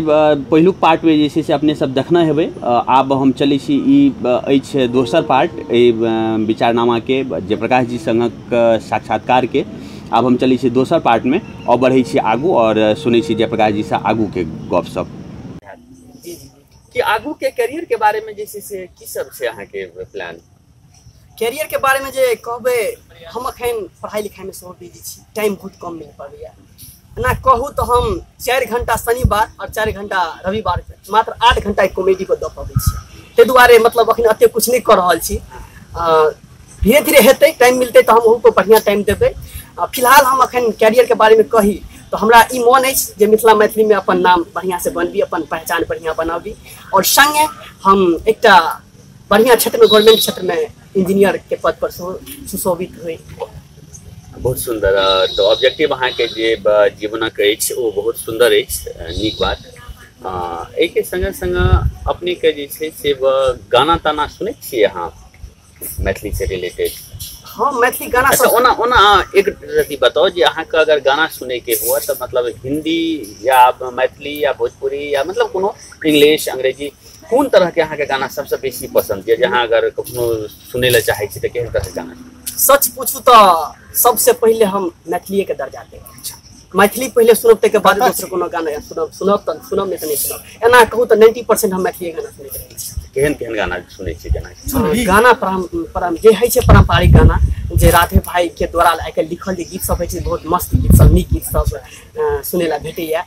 पहिलुक पार्ट में जैसे से अपने सब देखना है आब हम चली छी ई दोसर पार्ट विचारनामा के जयप्रकाश जी संगक साक्षात्कार के आब हम चली छी दोसर पार्ट में और बढ़े छी आगू और सुनै छी जयप्रकाश जी से आगू के गपशप कि आगू के करियर के बारे में जैसे से की सब छै अहाँ के प्लान कैरियर के बारे में जे कहबे हम अखन पढ़ाई लिखाई में सब बिजी छी टाइम बहुत कम मिल पाबैया ना कहूँ तो हम 4 घंटा शनिवार और 4 घंटा रविवार मात्र 8 घंटा कॉमेडी को दऽ पाबै छी ते दुआरे मतलब अखन अते कुछ नहीं कर रहल छी धीरे धीरे हेतै टाइम मिलते तो हम ओहू को बढ़िया टाइम देबै फिलहाल हम अखन कैरियर के बारे में कही तो हमरा ई मन अछि जे मिथिला मैथिली में अपन नाम बढ़िया से बनबी अपन पहचान बढ़िया बनाबी और संगे हम एकटा बढ़िया क्षेत्र में गवर्नमेंट क्षेत्र में इंजीनियर के पद पर सुशोभित हुई। बहुत सुंदर तो ऑब्जेक्टिव अहाँ के जे जीवनक अछि ओ बहुत सुंदर अछि नीक बात एक संगे संग अपने के जे छै से गाना ताना सुनै छियै अहाँ मैथिली से रिलेटेड हाँ मैथिली गाना अच्छा ओना ओना एक रति बताओ जे अहाँ के अगर गाना सुने के हुआ तो मतलब हिंदी या मैथिली या भोजपुरी या मतलब कोनो इंग्लिश अंग्रेजी कौन तरह के अहाँ के गाना सबसे बेसी पसंद है जहाँ अगर कखनो सुने ला चाहे छी तो केहन तरह के गाना सच पूछू तो सबसे पहले हम मैथिली के दर्जा देब मैथिली पहले सुनब तक के बाद दूसरे कोनो गाना सुनब तो सुनब नहीं तो नहीं सुनब एना कहूँ तो 90% हम मैथिली गाना सुनैत रहै छी केहन केहन गाना सुनै छी गाना जे है छै पारंपरिक गाना जे राधे भाई के द्वारा आइ लिखल जे गीत सब है छै बहुत मस्त गीत सब नीक गीत सब सुनै ला भेटैया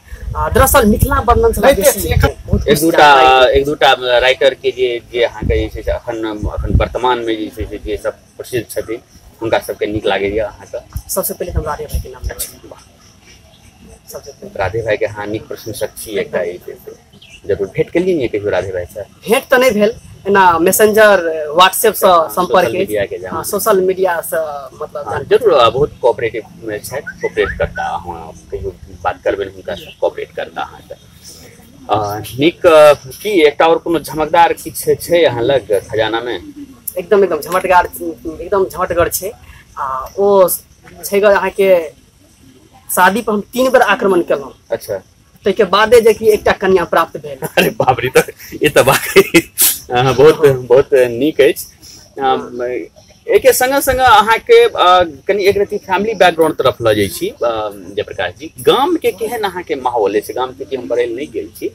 दरअसल मिथिला वर्णन से बेसी एक दूटा राइटर के जे अहाँ के जे छै अखन वर्तमान में जे सब प्रसिद्ध छथिन हुनका सबके नीक लागैया अहाँ के सबसे पहले हम राधे भाई के नाम राधे भाई के हाँ नीक प्रशंसक छी एकटा जरूर भेंट केलियै नहीं कहियो राधे भाई से भेंट तो नहीं भेल एना मैसेंजर व्हाट्सएप से संपर्क हां सोशल मीडिया से मतलब जरूर बहुत कोऑपरेटिव में छै कोऑपरेट करता हां कहियो बात करबे हुनका से कोऑपरेट करता हां नीक की एकटा और कोनो झमकदार किछ छै अहाँ लग खजाना में एकदम झमटगर छै ओ छै अहाँ के शादी पर हम 3 बार आक्रमण केलहुं अच्छा तो के बादे जे कि एकटा कन्या प्राप्त भेल अरे बाप रे तो ये तो वाकई बहुत बहुत नीक अछि एक संग संग अहाँ के कनी एक रति फैमिली बैकग्राउंड तरफ ल जाय छी जयप्रकाश जी गाम के केहन अहाँ के माहौल अछि गाम के हम पढ़ै नहीं गेल छी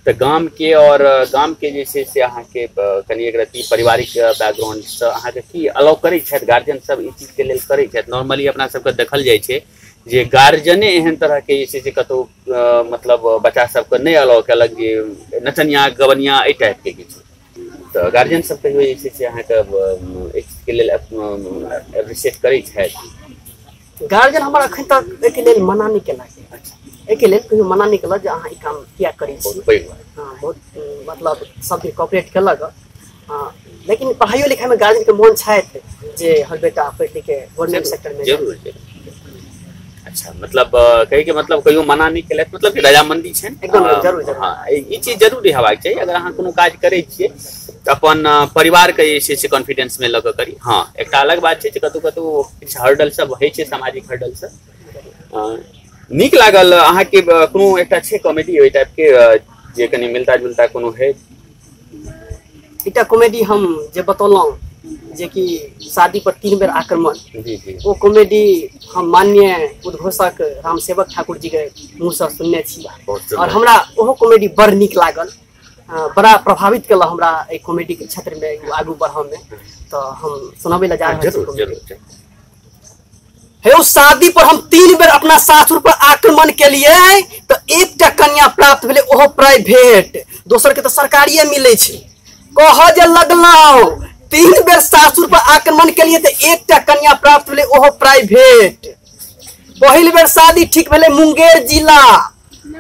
तो गाम के और गाम के जैसे से अहाँ के कनी एक रति पारिवारिक बैकग्राउंड से अहाँ के की अलाउ करै छथि गार्जियन सब ई चीज के लेल करै छथि नॉर्मली अपना सब के देखल जाय छै जे गार्जियने एहन तरह के जैसे से कतो मतलब बच्चा सब के नहीं अलाउ केलक जे नचनिया गवनिया ए टाइप के किछु तो गार्जियन सब के जैसे से अहाँ के एक के लेल एप्रिशिएट करै छथि गार्जियन हमर अखन तक एक लेल मना नहीं केलक एक लेल कहियो मना नहीं केलक जे अहाँ ई काम किया करै छी हां बहुत मतलब सब दिन कोऑपरेट केलक लेकिन पढ़ाई लिखाई में गार्जियन के मन छथि जे हर बेटा पढ़ लिख के गवर्नमेंट सेक्टर में जरूर अच्छा मतलब कहे के मतलब कहियो मना नहीं केलक मतलब रजामंदी छै एकदम जरूर हां ई चीज जरूर हेबाक चाहिए अगर अहाँ कोनो काज करै छियै अपन परिवार के जे छै कॉन्फिडेंस में लग करी हां एकटा अलग बात छै कतो कतो किछ हर्डल सब होइ छै सामाजिक हर्डल सब नीक लागल अहाँ के कोनो एकटा छै कॉमेडी ओइ टाइप के जे कनी मिलता जुलता कोनो है एकटा कॉमेडी हम जे बतौलौं जे कि शादी पर 3 बार आक्रमण वो कॉमेडी हम माननीय उद्घोषक रामसेवक ठाकुर जी के मुँह से सुनने छी और हमरा ओहो कॉमेडी बड़ नीक लागल बड़ा प्रभावित केला हमरा ए कॉमेडी के क्षेत्र में आगू बढ़ाव में तो हम सुनाबे ला जा रहल छी हे उस शादी पर हम 3 बार अपना सासुर पर आक्रमण के लिए तो एकटा कन्या प्राप्त भेले ओहो प्राइवेट दोसर के तो सरकारीए मिले छै कह जे लगलौ 3 बार सासुर पर आक्रमण के लिए तो एकटा कन्या प्राप्त भेले ओहो प्राइवेट पहिल बेर शादी ठीक भेले मुंगेर जिला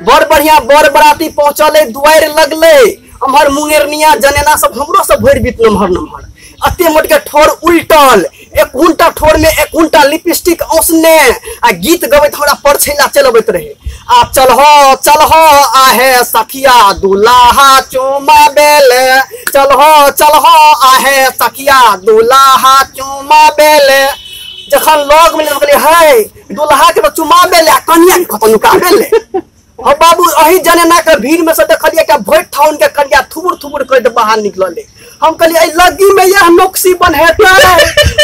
बड़ बढ़िया बड़ बराती पहुंचले दुआर लगले हमर मुंगेरनिया जनेना सब हमरो सब भरि बीत नमहर अते मोट के ठोर उल्टल एक घंटा ठोर में एक घंटा लिपस्टिक औसने आ गीत गबैत हमरा परछैला चलबैत रहे आ चलहो आहे सखिया दुल्हा चुमा बेले चलहो आहे सखिया दुल्हा चुमा बेले जखन लोग में लगले है दुल्हा के चुमा बेले कन्या के खतनुका बेले हाँ बाबू अही जनेना के भीड़ में से देखलिए एकटा भोट थाउन के कनिया थुबुर थुबुर कर बाहर निकलले। हम कहलिए ए लग्गी में यह नौकसी बनहेता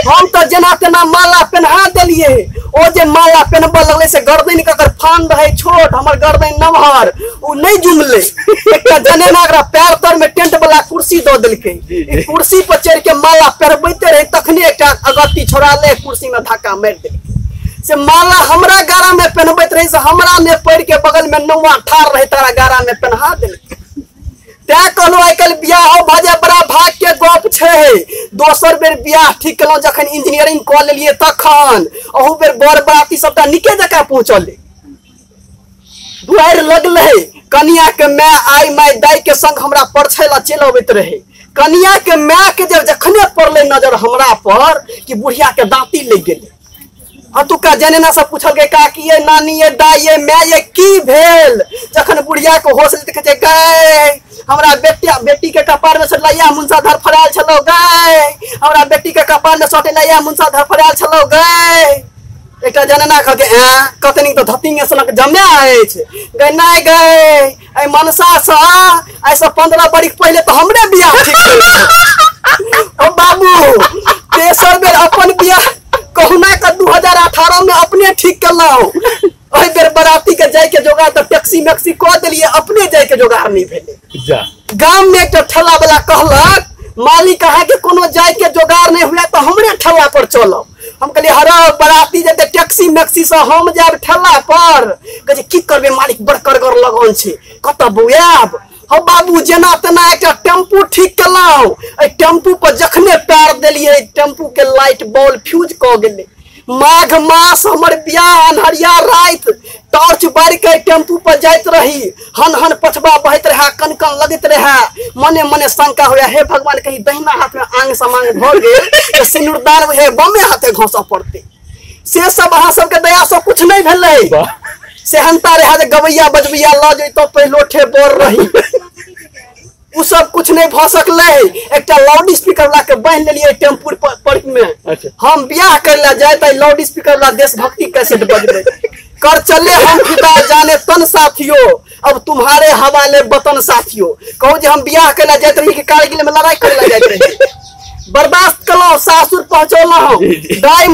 हम तो जना तेना माला पहना देलिए। ओ जे माला पहनब लगले से गर्दन के अगर फान रहे छोट हमर गर्दन नमहर उ नहीं जुमले। एकटा जनेना एकरा पैर तर में टेंट वाला कुर्सी दो देलके। ई कुर्सी पर चढ़ के माला पहरबैते रहे तखने एकटा अगत्ती छोड़ा ले कुर्सी में धक्का मार देलके। से माला हमरा गारा में पहनबैत रही से हमरा ने पैर के बगल में नौवा ठाड़ रहे तारा गारा में पहना देलके। त्या कहलो आइकाल बियाह भजे बड़ा भाग के गप छे। दोसर बेर बियाह ठीक केलौ जखन इंजीनियरिंग क लेलिए तखन अहू बेर बर बराती सबटा निके जका पहुंचले। दुआर लगले कनिया के मैं आई माय दाई के संग हमरा परछै ला चल अबैत रहे। कनिया के मैं के जखने पड़ले नजर हमरा पर कि बुढ़िया के दांती लग गेले। अतुका जनेना सब पूछल गए काकी ये नानी ये दाई ये मैं ये की भेल। जखन बुढ़िया को होश देखे छे गए हमरा बेटी के कपार में सटलैया मुंसा धर फराल छलो गए हमरा बेटी के कपार में सटलैया मुंसा धर फराल छलो गए। एकटा जनेना कहके कतनी तो धतिंग सनक जमे आए छे गए नहीं गए ए मनसा सा ऐसा 15 बरिस पहले तो हमरे बियाह ठीक छे। ओ बाबू तेसर बेर अपन बियाह कहुना का 2018 में अपने ठीक करलौ। ओहि बेर बराती के जाय के जोगाड़ तो टैक्सी मैक्सी कह देलिए अपने जाय के जोगाड़ नहीं भेले। गांव में एक ठेला वाला कहलक मालिक कहा कि कोनो जाय के जोगाड़ नहीं हुआ तो हमरे ठेला पर चलो। हम कहलिए हरा बराती जते टैक्सी मैक्सी से हम जाब ठेला पर कहे की करबे मालिक बड़ करगर लगन छे कत बुआब। हो बाबू जना तना एक टेम्पू ठीक केलौ। ए टेम्पू पर जखने पैर देलिए टेम्पू के लाइट बॉल फ्यूज क गेले। माघ मास हमर बियाह अनहरिया रात टॉर्च बार के टेम्पू पर जाइत रही हन हन पछबा बहत रहा कन कन लगत रहा। मने मने शंका होया हे भगवान कहीं दहिना हाथ में आंग समांग भ गेल तो सिनुरदान हे बमे हाथे घोसा पड़ते। से सब अहाँ सबके दया से कुछ नहीं भेलै। सेहनता रहा जे गवैया बजबैया ल जइतो पहिलोठे बोर रही उ सब कुछ नहीं भ सकले। एकटा लाउड स्पीकर ला के बांध लेलिए टेम्पू पर में। हम बियाह करला जाय त लाउड स्पीकर ला देशभक्ति कैसेट बजबे कर चले हम खुदा जाने तन साथियों अब तुम्हारे हवाले वतन साथियों। कहू जे हम बियाह करला जात रही कि कारगिल में लड़ाई करला जात रही। बर्दाश्त कलो सासुर पहुंचल दाई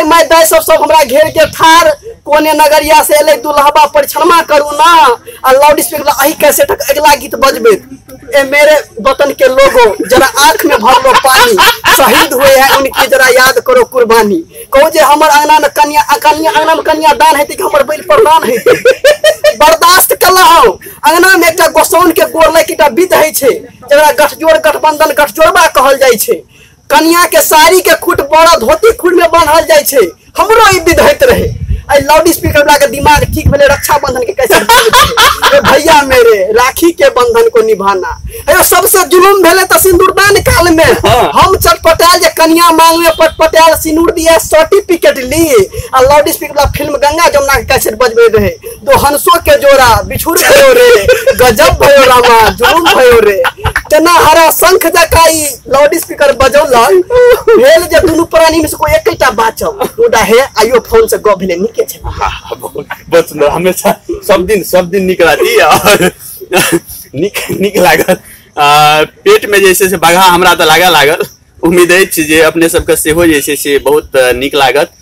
माय दाई सब हमरा घेर के ठार कोने नगरिया से एले दुल्हबा परिछनमा करू ना आ लाउड स्पीकर अही कैसे अगला गीत बजबे। ए मेरे वतन के लोगों जरा आंख में भर लो पानी शहीद हुए हैं उनकी जरा याद करो कुर्बानी। कहू जे हमर अंगना में कन्या अंगना में कन्या दान हेतै कि हमर बैल पर दान हेतै। बर्दाश्त कलहु अंगना में एकटा गोसौन के गोर ले किटा विध है छे जरा गठजोड़ गठबंधन गठजोड़बा कहल जाय छे। कन्या के साड़ी के खूट बड़ा धोती खूट में बांधल जाय छे हमरो ई विध होइत रहे। आई लाउड स्पीकर वाला के दिमाग ठीक भेले रक्षा बंधन के कैसे भैया मेरे राखी के बंधन को निभाना अरे सबसे जुलुम भेले तो सिंदूरदान काल में हम चटपटाल जे कन्या मांग में पटपटाल सिंदूर दिया सर्टिफिकेट ली आ लाउड स्पीकर वाला फिल्म गंगा जमुना के कैसेट बजबे रहे। दो हंसों के जोड़ा बिछुड़ भयो रे गजब भयो रामा जुलुम भयो रे तना हरा शंख जकाई लाउड स्पीकर बजौला भेल जे दुनु प्राणी में से कोई एकटा बाचल उडा हे आइयो फोन से गप भेले निके छे। बहुत सुंदर हमेशा सब दिन निक रहती और निक लागल पेट में जैसे से बगा हमरा तो लागल उम्मीद है जे अपने सबके सेहो जैसे से बहुत निक लागत।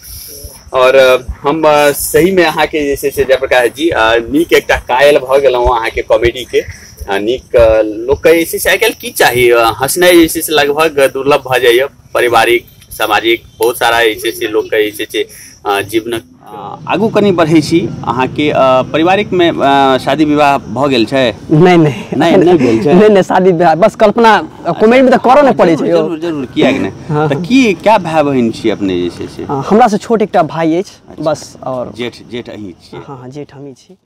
और हम सही में अहाँ के जैसे से जयप्रकाश जी निक एकटा कायल भ गेलौ अहाँ के कॉमेडी के निक लोक के जैसे से आइकाल की चाहिए हंसनाई जैसे से लगभग दुर्लभ भ जाइए पारिवारिक सामाजिक बहुत सारा जैसे से लोक के जैसे से जीवन आगू कनी बढ़े छी अहाँ के पारिवारिक में शादी विवाह भ गेल छै। नहीं भेल छै नहीं शादी विवाह बस कल्पना कॉमेडी में तो करो नहीं पड़े छै जरूर किया कि नहीं त की क्या भाई बहन छी अपने जैसे से हमरा से छोट एकटा भाई अछि बस और जेठ अहीं छी। हां जेठ हमी छी।